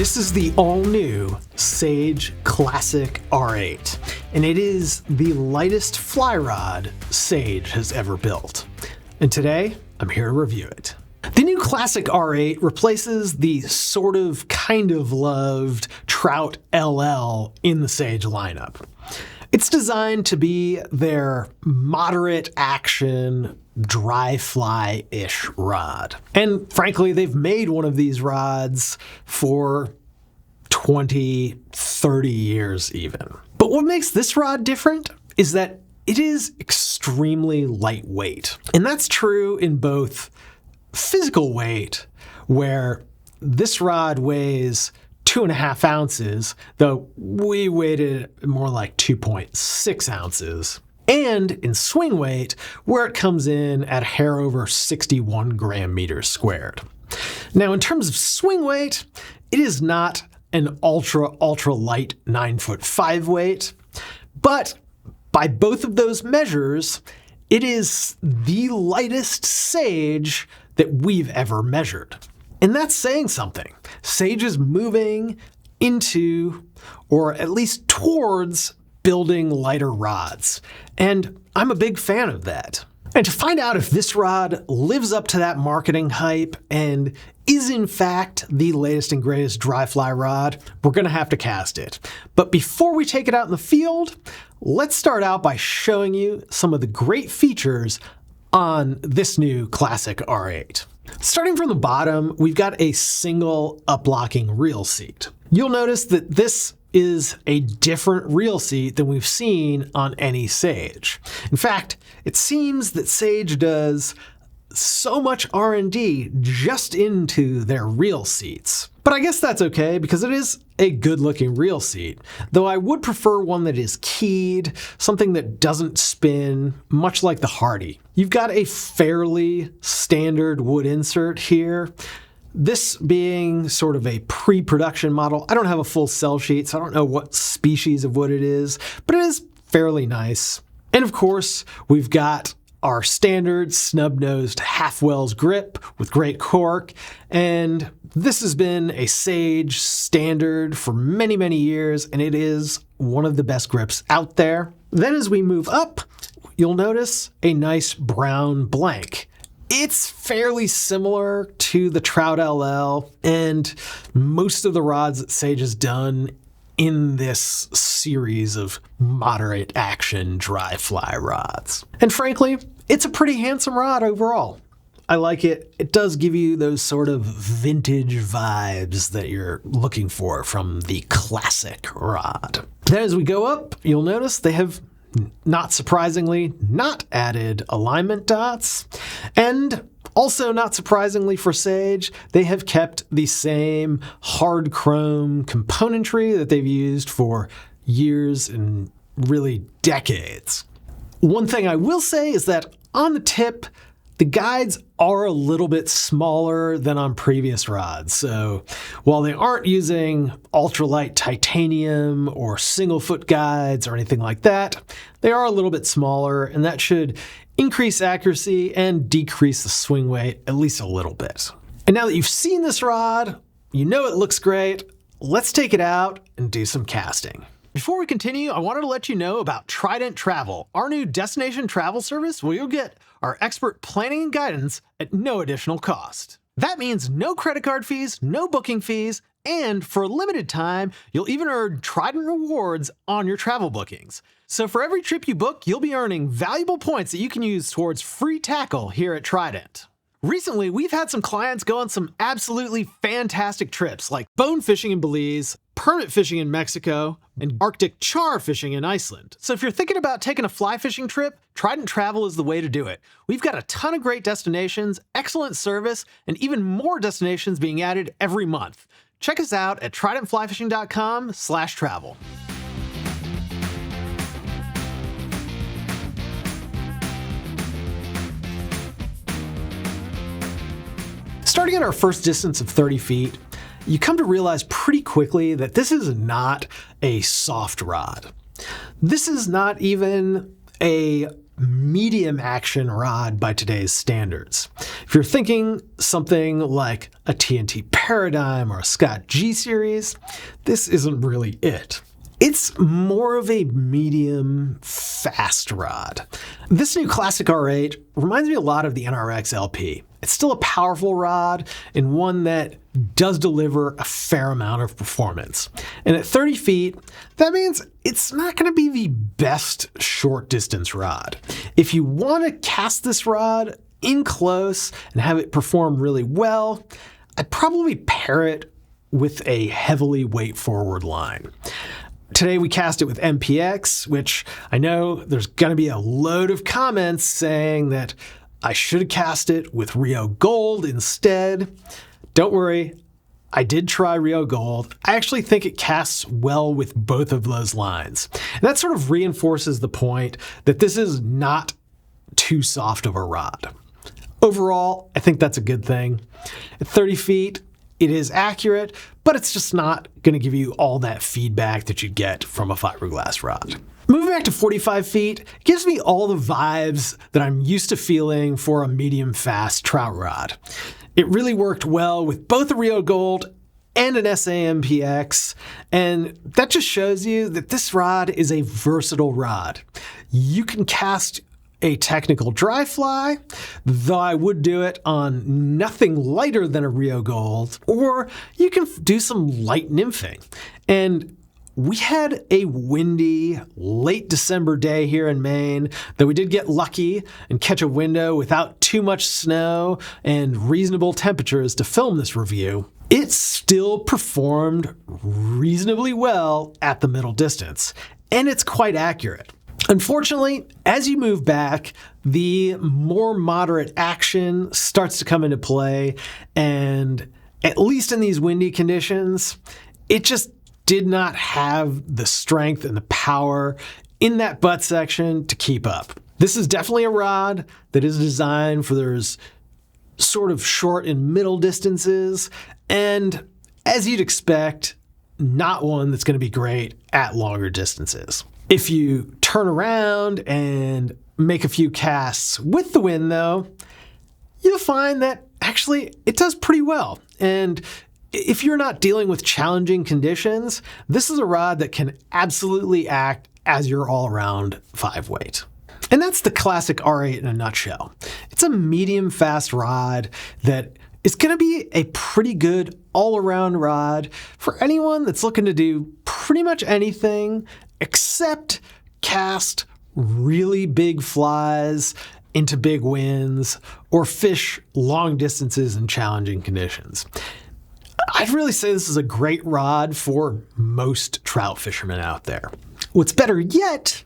This is the all-new Sage Classic R8, and it is the lightest fly rod Sage has ever built. And today, I'm here to review it. The new Classic R8 replaces the sort of kind of loved Trout LL in the Sage lineup. It's designed to be their moderate action, dry fly-ish rod. And frankly, they've made one of these rods for 20, 30 years even. But what makes this rod different is that it is extremely lightweight. And that's true in both physical weight, where this rod weighs 2.5 ounces, though we weighed it more like 2.6 ounces. And in swing weight, where it comes in at a hair over 61 gram meters squared. Now, in terms of swing weight, it is not an ultra light 9'5" weight, but by both of those measures, it is the lightest Sage that we've ever measured. And that's saying something. Sage is moving into, or at least towards, building lighter rods. And I'm a big fan of that. And to find out if this rod lives up to that marketing hype and is in fact the latest and greatest dry fly rod, we're gonna have to cast it. But before we take it out in the field, let's start out by showing you some of the great features on this new Classic R8. Starting from the bottom, we've got a single up-locking reel seat. You'll notice that this is a different reel seat than we've seen on any Sage. In fact, it seems that Sage does so much R&D just into their reel seats. But I guess that's okay because it is a good-looking reel seat, though I would prefer one that is keyed, something that doesn't spin, much like the Hardy. You've got a fairly standard wood insert here. This being sort of a pre-production model. I don't have a full sell sheet, so I don't know what species of wood it is, but it is fairly nice. And of course, we've got our standard snub-nosed half-wells grip with great cork, and this has been a Sage standard for many, many years, and it is one of the best grips out there. Then as we move up, you'll notice a nice brown blank. It's fairly similar to the Trout LL and most of the rods that Sage has done in this series of moderate action dry fly rods. And frankly, it's a pretty handsome rod overall. I like it. It does give you those sort of vintage vibes that you're looking for from the classic rod. Then as we go up, you'll notice they have, not surprisingly, not added alignment dots. And also not surprisingly for Sage, they have kept the same hard chrome componentry that they've used for years and really decades. One thing I will say is that on the tip, the guides are a little bit smaller than on previous rods. So while they aren't using ultralight titanium or single foot guides or anything like that, they are a little bit smaller, and that should increase accuracy and decrease the swing weight at least a little bit. And now that you've seen this rod, you know it looks great, let's take it out and do some casting. Before we continue, I wanted to let you know about Trident Travel, our new destination travel service where you'll get our expert planning and guidance at no additional cost. That means no credit card fees, no booking fees, and for a limited time, you'll even earn Trident rewards on your travel bookings. So for every trip you book, you'll be earning valuable points that you can use towards free tackle here at Trident. Recently, we've had some clients go on some absolutely fantastic trips like bone fishing in Belize, permit fishing in Mexico, and Arctic char fishing in Iceland. So if you're thinking about taking a fly fishing trip, Trident Travel is the way to do it. We've got a ton of great destinations, excellent service, and even more destinations being added every month. Check us out at tridentflyfishing.com/travel. Starting at our first distance of 30 feet, you come to realize pretty quickly that this is not a soft rod. This is not even a medium action rod by today's standards. If you're thinking something like a TNT Paradigm or a Scott G Series, this isn't really it. It's more of a medium fast rod. This new Classic R8 reminds me a lot of the NRX LP. It's still a powerful rod and one that does deliver a fair amount of performance. And at 30 feet, that means it's not going to be the best short distance rod. If you want to cast this rod in close and have it perform really well, I'd probably pair it with a heavily weight forward line. Today we cast it with MPX, which I know there's going to be a load of comments saying that I should have cast it with Rio Gold instead. Don't worry, I did try Rio Gold. I actually think it casts well with both of those lines. And that sort of reinforces the point that this is not too soft of a rod. Overall, I think that's a good thing. At 30 feet, it is accurate, but it's just not going to give you all that feedback that you'd get from a fiberglass rod. Moving back to 45 feet, it gives me all the vibes that I'm used to feeling for a medium fast trout rod. It really worked well with both a Rio Gold and an SAMPX, and that just shows you that this rod is a versatile rod. You can cast a technical dry fly, though I would do it on nothing lighter than a Rio Gold, or you can do some light nymphing. And we had a windy late December day here in Maine, though we did get lucky and catch a window without too much snow and reasonable temperatures to film this review. It still performed reasonably well at the middle distance, and it's quite accurate. Unfortunately, as you move back, the more moderate action starts to come into play, and at least in these windy conditions, it just did not have the strength and the power in that butt section to keep up. This is definitely a rod that is designed for those sort of short and middle distances, and as you'd expect, not one that's going to be great at longer distances. If you turn around and make a few casts with the wind, though, you'll find that actually it does pretty well. And if you're not dealing with challenging conditions, this is a rod that can absolutely act as your all-around 5-weight. And that's the Classic R8 in a nutshell. It's a medium fast rod that is going to be a pretty good all-around rod for anyone that's looking to do pretty much anything except cast really big flies into big winds or fish long distances in challenging conditions. I'd really say this is a great rod for most trout fishermen out there. What's better yet,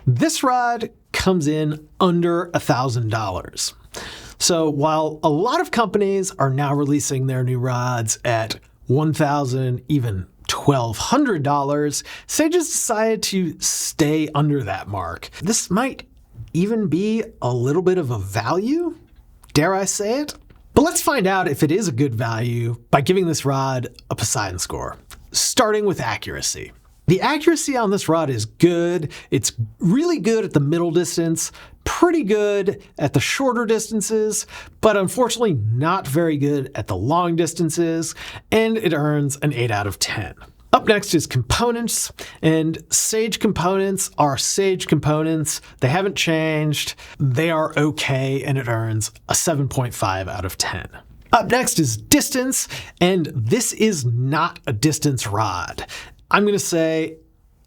this rod comes in under $1,000. So while a lot of companies are now releasing their new rods at $1,000, even $1,200, Sage has decided to stay under that mark. This might even be a little bit of a value, dare I say it? But let's find out if it is a good value by giving this rod a Poseidon score, starting with accuracy. The accuracy on this rod is good. It's really good at the middle distance, pretty good at the shorter distances, but unfortunately not very good at the long distances, and it earns an 8 out of 10. Up next is components, and Sage components are Sage components. They haven't changed. They are okay, and it earns a 7.5 out of 10. Up next is distance, and this is not a distance rod. I'm going to say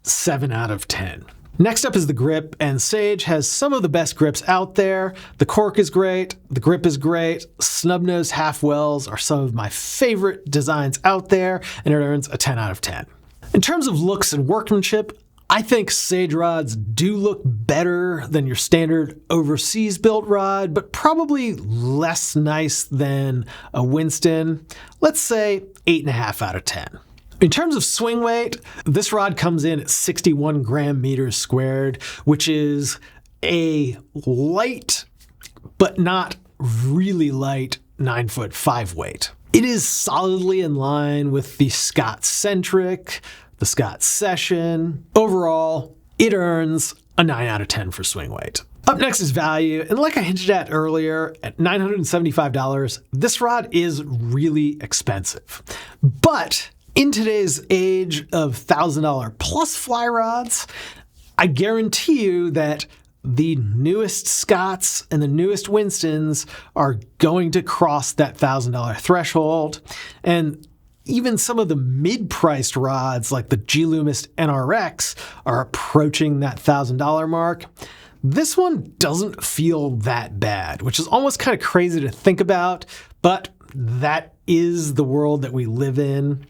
7 out of 10. Next up is the grip, and Sage has some of the best grips out there. The cork is great, the grip is great, snub-nose half wells are some of my favorite designs out there, and it earns a 10 out of 10. In terms of looks and workmanship, I think Sage rods do look better than your standard overseas built rod, but probably less nice than a Winston. Let's say 8.5 out of 10. In terms of swing weight, this rod comes in at 61 gram meters squared, which is a light, but not really light 9-foot 5-weight. It is solidly in line with the Scott Centric, the Scott Session. Overall, it earns a 9 out of 10 for swing weight. Up next is value, and like I hinted at earlier, at $975, this rod is really expensive. But in today's age of $1,000 plus fly rods, I guarantee you that the newest Scotts and the newest Winstons are going to cross that $1,000 threshold, and even some of the mid-priced rods like the G-Loomis NRX are approaching that $1,000 mark. This one doesn't feel that bad, which is almost kind of crazy to think about, but that is the world that we live in.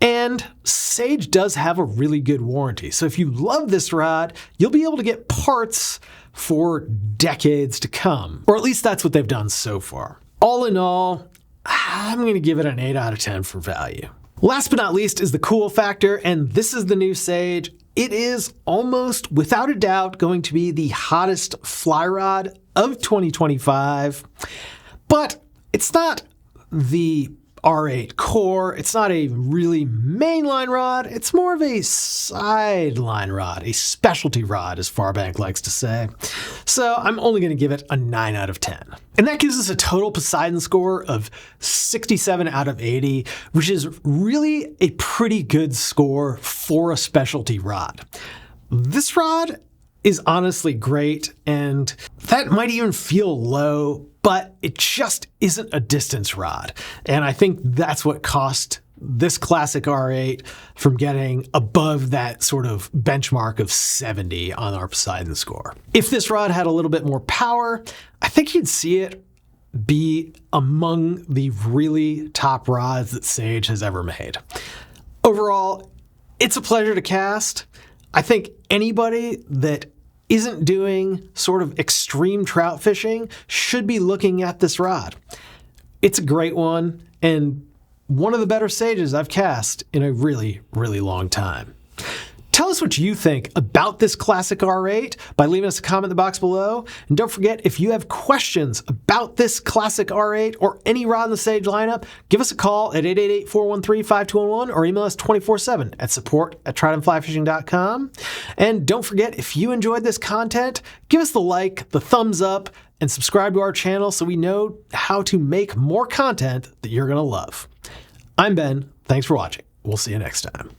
And Sage does have a really good warranty. So if you love this rod, you'll be able to get parts for decades to come. Or at least that's what they've done so far. All in all, I'm going to give it an 8 out of 10 for value. Last but not least is the cool factor, and this is the new Sage. It is almost without a doubt going to be the hottest fly rod of 2025, but it's not the R8 core. It's not a really mainline rod. It's more of a sideline rod, a specialty rod, as Farbank likes to say. So I'm only going to give it a 9 out of 10. And that gives us a total Poseidon score of 67 out of 80, which is really a pretty good score for a specialty rod. This rod is honestly great, and that might even feel low, but it just isn't a distance rod. And I think that's what cost this classic R8 from getting above that sort of benchmark of 70 on our Poseidon score. If this rod had a little bit more power, I think you'd see it be among the really top rods that Sage has ever made. Overall, it's a pleasure to cast. I think anybody that isn't doing sort of extreme trout fishing should be looking at this rod. It's a great one, and one of the better Sages I've cast in a really, really long time. Tell us what you think about this classic R8 by leaving us a comment in the box below. And don't forget, if you have questions about this classic R8 or any rod in the Sage lineup, give us a call at 888-413-5211 or email us 24/7 at support@tridentflyfishing.com. And don't forget, if you enjoyed this content, give us the like, the thumbs up, and subscribe to our channel so we know how to make more content that you're going to love. I'm Ben. Thanks for watching. We'll see you next time.